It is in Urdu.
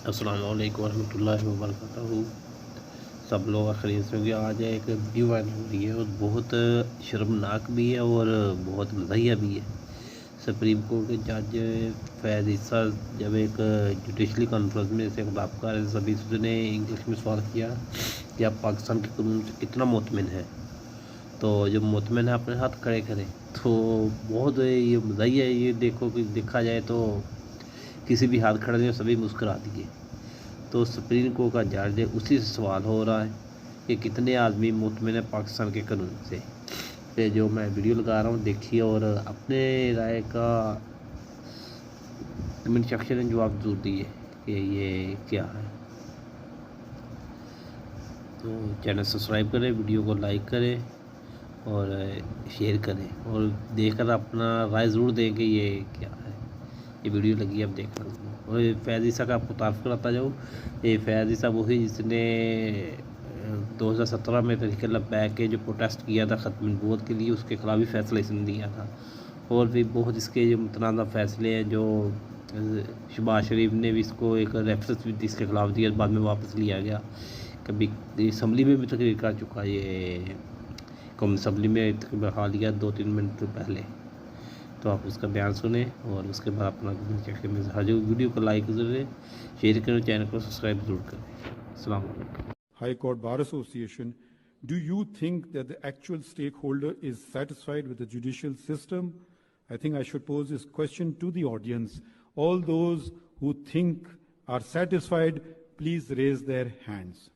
السلام علیکم ورحمۃ اللہ وبرکاتہ. سب لوگ خرید سے کہ آج ایک ویڈیو وائرل ہو رہی ہے اور بہت شرمناک بھی ہے اور بہت مزاحیہ بھی ہے. سپریم کورٹ کے جج فائز عیسی جب ایک جوڈیشلی کانفرنس میں سے خطاب کر رہے تھے سبھی سے نے انگلش میں سوال کیا کہ آپ پاکستان کے قانون سے کتنا مطمئن ہے. تو جب مطمئن ہے اپنے ہاتھ کھڑے کریں. تو بہت یہ مزاحیہ ہے. یہ دیکھو کہ دیکھا جائے تو کسی بھی ہاتھ کھڑے میں سبھی مسکرا دیے. تو سپریم کورٹ کا جج ہے اسی سے سوال ہو رہا ہے کہ کتنے آدمی مطمئن ہے پاکستان کے قانون سے. پہ جو میں ویڈیو لگا رہا ہوں دیکھیے اور اپنے رائے کا کمنٹ سیکشن میں جواب ضرور دیے کہ یہ کیا ہے. تو چینل سبسکرائب کریں, ویڈیو کو لائک کریں اور شیئر کریں اور دیکھ کر اپنا رائے ضرور دیں کہ یہ کیا ہے. یہ ویڈیو لگی اب دیکھ رہا ہوں. اور فائز عیسی کا آپ کو تعارف کراتا جاؤں. یہ فائز عیسی وہی جس نے 2017 میں تحریک لبیک کے جو پروٹیسٹ کیا تھا ختم نبوت کے لیے, اس کے خلاف بھی فیصلہ اس نے دیا تھا. اور بھی بہت اس کے جو متنازع فیصلے ہیں, جو شہباز شریف نے بھی اس کو ایک ریفرنس بھی اس کے خلاف دیا, بعد میں واپس لیا گیا. کبھی اسمبلی میں بھی تقریر کر چکا, یہ قومی اسمبلی میں بحال لیا 2-3 منٹ پہلے. تو آپ اس کا بیان سنیں اور اس کے بعد اپنا ویڈیو کو لائک ضرور شیئر کریں, چینل کو سبسکرائب ضرور کریں. السلام علیکم. High Court Bar Association, do you think that the actual stakeholder is satisfied with the judicial system? I think I should pose this question to the audience. All those who think are satisfied, please raise their hands.